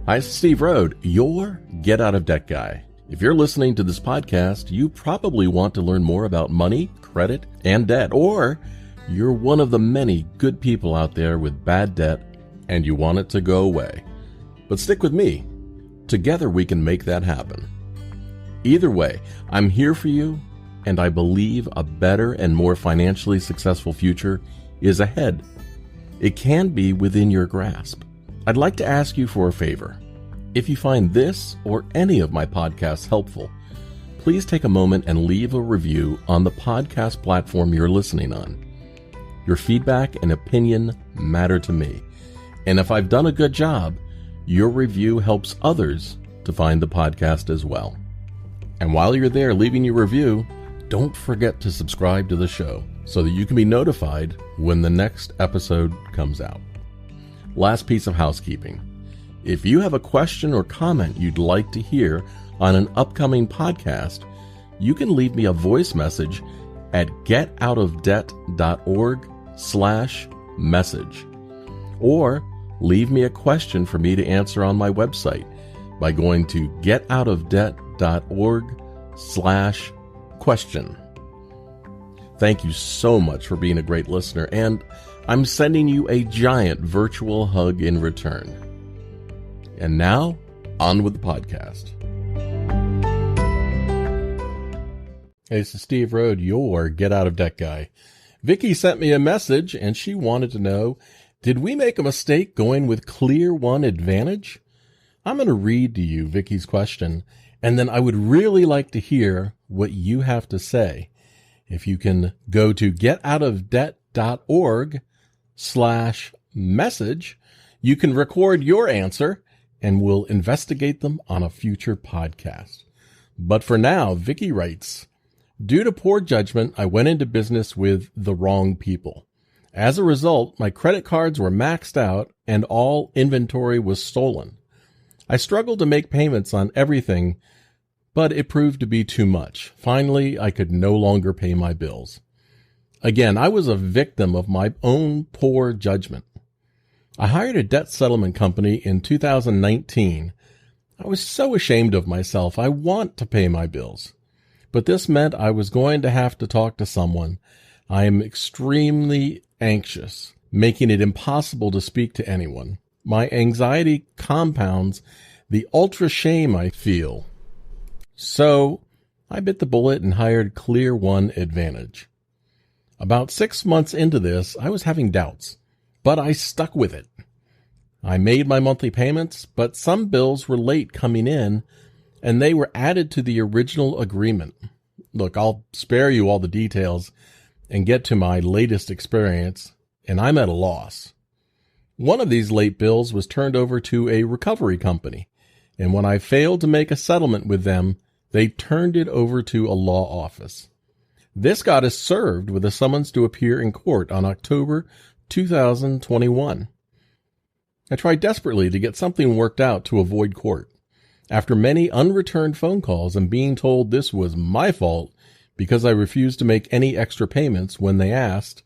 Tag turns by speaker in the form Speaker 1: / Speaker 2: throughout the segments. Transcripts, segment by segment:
Speaker 1: Hi, it's Steve Rhode, your Get Out of Debt guy. If you're listening to this podcast, you probably want to learn more about money, credit, and debt, or you're one of the many good people out there with bad debt and you want it to go away. But stick with me. Together we can make that happen. Either way, I'm here for you, and I believe a better and more financially successful future is ahead. It can be within your grasp. I'd like to ask you for a favor. If you find this or any of my podcasts helpful, please take a moment and leave a review on the podcast platform you're listening on. Your feedback and opinion matter to me, and if I've done a good job, your review helps others to find the podcast as well. And while you're there leaving your review, don't forget to subscribe to the show so that you can be notified when the next episode comes out. Last piece of housekeeping. If you have a question or comment you'd like to hear on an upcoming podcast, you can leave me a voice message at getoutofdebt.org/message. Or leave me a question for me to answer on my website by going to getoutofdebt.org/question. Thank you so much for being a great listener, and I'm sending you a giant virtual hug in return. And now, on with the podcast. Hey, this is Steve Rhode, your Get Out of Debt guy. Vickie sent me a message, and she wanted to know, did we make a mistake going with ClearOne Advantage? I'm going to read to you Vickie's question, and then I would really like to hear what you have to say. If you can go to getoutofdebt.org/message, you can record your answer and we'll investigate them on a future podcast. But for now, Vickie writes, due to poor judgment, I went into business with the wrong people. As a result, my credit cards were maxed out and all inventory was stolen. I struggled to make payments on everything, but it proved to be too much. Finally, I could no longer pay my bills. Again, I was a victim of my own poor judgment. I hired a debt settlement company in 2019. I was so ashamed of myself. I want to pay my bills. But this meant I was going to have to talk to someone. I am extremely anxious, making it impossible to speak to anyone. My anxiety compounds the ultra shame I feel. So I bit the bullet and hired ClearOne Advantage. About 6 months into this, I was having doubts, but I stuck with it. I made my monthly payments, but some bills were late coming in, and they were added to the original agreement. Look, I'll spare you all the details and get to my latest experience, and I'm at a loss. One of these late bills was turned over to a recovery company, and when I failed to make a settlement with them, they turned it over to a law office. This got us served with a summons to appear in court on October 2021. I tried desperately to get something worked out to avoid court. After many unreturned phone calls and being told this was my fault because I refused to make any extra payments when they asked,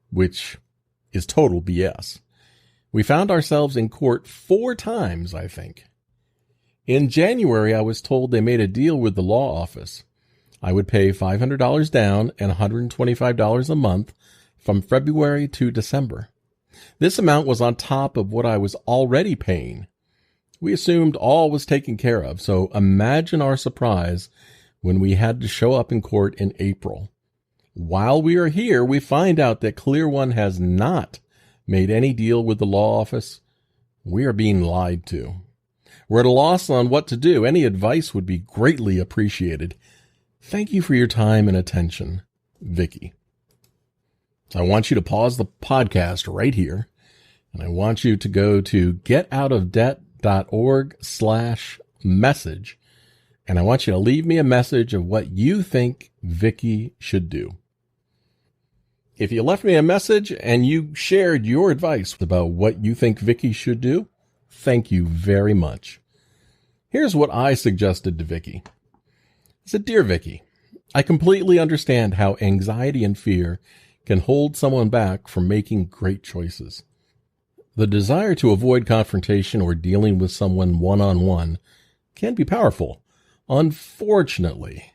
Speaker 1: which is total BS, we found ourselves in court 4 times, I think. In January, I was told they made a deal with the law office. I would pay $500 down and $125 a month from February to December. This amount was on top of what I was already paying. We assumed all was taken care of, so imagine our surprise when we had to show up in court in April. While we are here, we find out that ClearOne has not made any deal with the law office. We are being lied to. We're at a loss on what to do. Any advice would be greatly appreciated. Thank you for your time and attention, Vickie. I want you to pause the podcast right here, and I want you to go to getoutofdebt.org/message, and I want you to leave me a message of what you think Vickie should do. If you left me a message and you shared your advice about what you think Vickie should do, thank you very much. Here's what I suggested to Vickie. I said, Dear Vickie, I completely understand how anxiety and fear can hold someone back from making great choices. The desire to avoid confrontation or dealing with someone one-on-one can be powerful. Unfortunately,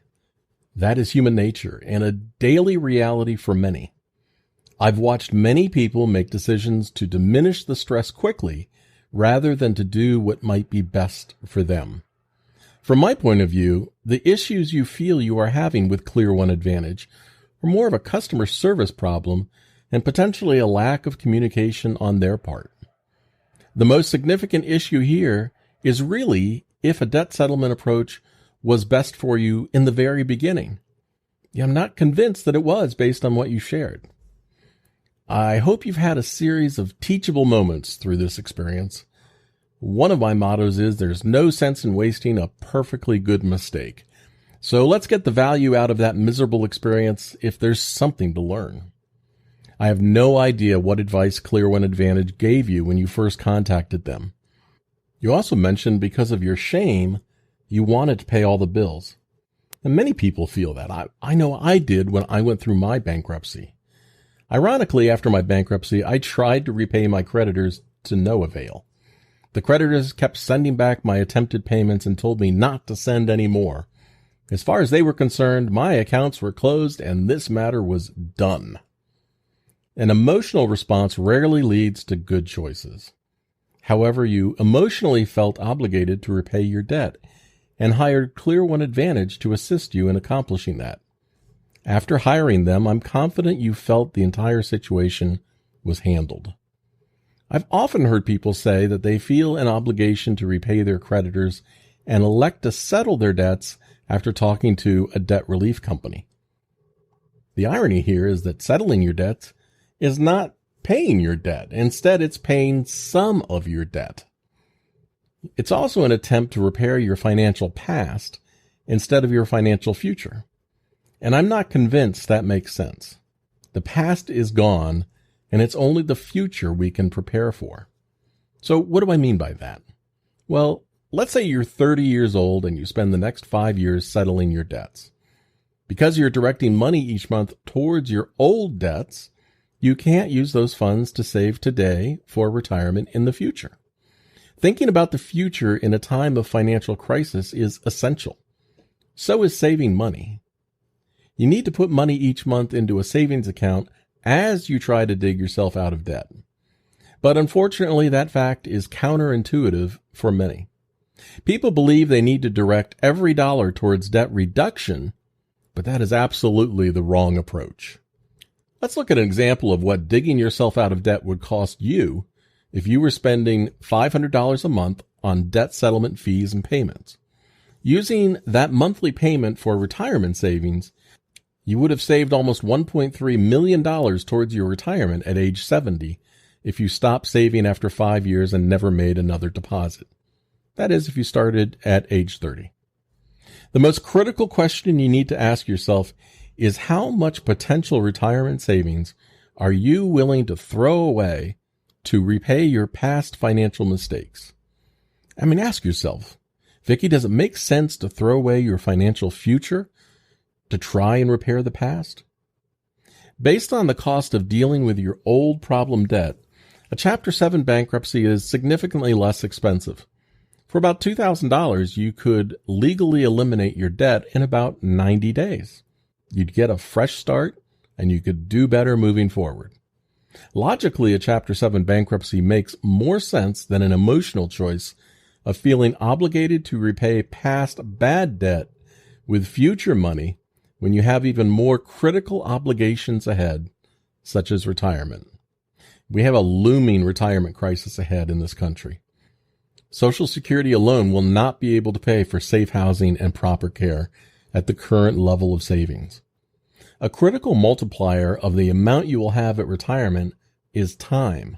Speaker 1: that is human nature and a daily reality for many. I've watched many people make decisions to diminish the stress quickly rather than to do what might be best for them. From my point of view, the issues you feel you are having with ClearOne Advantage are more of a customer service problem and potentially a lack of communication on their part. The most significant issue here is really if a debt settlement approach was best for you in the very beginning. I'm not convinced that it was based on what you shared. I hope you've had a series of teachable moments through this experience. One of my mottos is there's no sense in wasting a perfectly good mistake. So let's get the value out of that miserable experience if there's something to learn. I have no idea what advice ClearOne Advantage gave you when you first contacted them. You also mentioned because of your shame, you wanted to pay all the bills. And many people feel that. I know I did when I went through my bankruptcy. Ironically, after my bankruptcy, I tried to repay my creditors to no avail. The creditors kept sending back my attempted payments and told me not to send any more. As far as they were concerned, my accounts were closed and this matter was done. An emotional response rarely leads to good choices. However, you emotionally felt obligated to repay your debt and hired ClearOne Advantage to assist you in accomplishing that. After hiring them, I'm confident you felt the entire situation was handled. I've often heard people say that they feel an obligation to repay their creditors and elect to settle their debts after talking to a debt relief company. The irony here is that settling your debts is not paying your debt. Instead, it's paying some of your debt. It's also an attempt to repair your financial past instead of your financial future. And I'm not convinced that makes sense. The past is gone, and it's only the future we can prepare for. So what do I mean by that? Well, let's say you're 30 years old and you spend the next 5 years settling your debts. Because you're directing money each month towards your old debts, you can't use those funds to save today for retirement in the future. Thinking about the future in a time of financial crisis is essential. So is saving money. You need to put money each month into a savings account as you try to dig yourself out of debt. But unfortunately, that fact is counterintuitive for many. People believe they need to direct every dollar towards debt reduction, but that is absolutely the wrong approach. Let's look at an example of what digging yourself out of debt would cost you if you were spending $500 a month on debt settlement fees and payments. Using that monthly payment for retirement savings, you would have saved almost $1.3 million towards your retirement at age 70 if you stopped saving after 5 years and never made another deposit. That is, if you started at age 30. The most critical question you need to ask yourself is how much potential retirement savings are you willing to throw away to repay your past financial mistakes? Ask yourself, Vickie, does it make sense to throw away your financial future to try and repair the past? Based on the cost of dealing with your old problem debt, a Chapter 7 bankruptcy is significantly less expensive. For about $2,000, you could legally eliminate your debt in about 90 days. You'd get a fresh start, and you could do better moving forward. Logically, a Chapter 7 bankruptcy makes more sense than an emotional choice of feeling obligated to repay past bad debt with future money when you have even more critical obligations ahead, such as retirement. We have a looming retirement crisis ahead in this country. Social Security alone will not be able to pay for safe housing and proper care at the current level of savings. A critical multiplier of the amount you will have at retirement is time.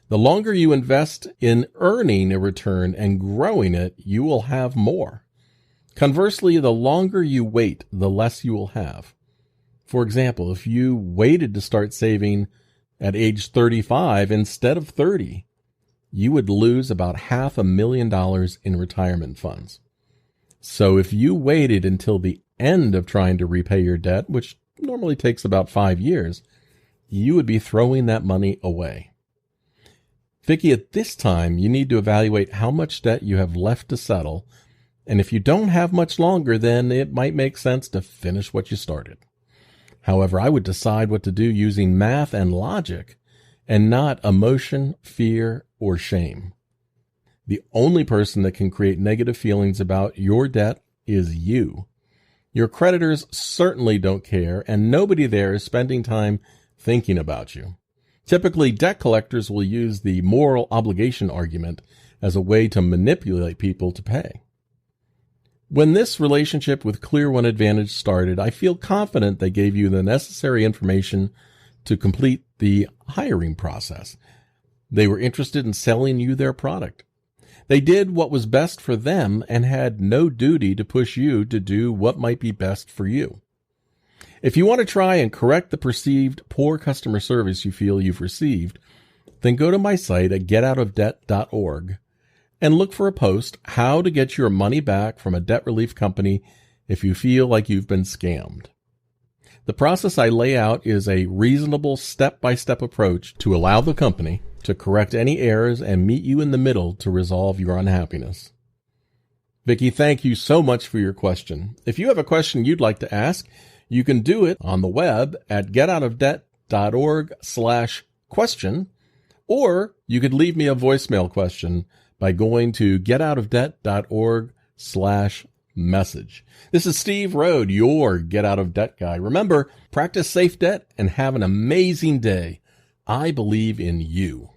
Speaker 1: The longer you invest in earning a return and growing it, you will have more. Conversely, the longer you wait, the less you will have. For example, if you waited to start saving at age 35 instead of 30, you would lose about $500,000 in retirement funds. So if you waited until the end of trying to repay your debt, which normally takes about 5 years, you would be throwing that money away. Vickie, at this time, you need to evaluate how much debt you have left to settle, and if you don't have much longer, then it might make sense to finish what you started. However, I would decide what to do using math and logic and not emotion, fear, or shame. The only person that can create negative feelings about your debt is you. Your creditors certainly don't care, and nobody there is spending time thinking about you. Typically, debt collectors will use the moral obligation argument as a way to manipulate people to pay. When this relationship with ClearOne Advantage started, I feel confident they gave you the necessary information to complete the hiring process. They were interested in selling you their product. They did what was best for them and had no duty to push you to do what might be best for you. If you want to try and correct the perceived poor customer service you feel you've received, then go to my site at getoutofdebt.org and look for a post, How to Get Your Money Back from a Debt Relief Company if you feel like you've been scammed. The process I lay out is a reasonable step-by-step approach to allow the company to correct any errors and meet you in the middle to resolve your unhappiness. Vickie, thank you so much for your question. If you have a question you'd like to ask, you can do it on the web at getoutofdebt.org/question, or you could leave me a voicemail question by going to getoutofdebt.org/message. This is Steve Rhode, your Get Out of Debt guy. Remember, practice safe debt and have an amazing day. I believe in you.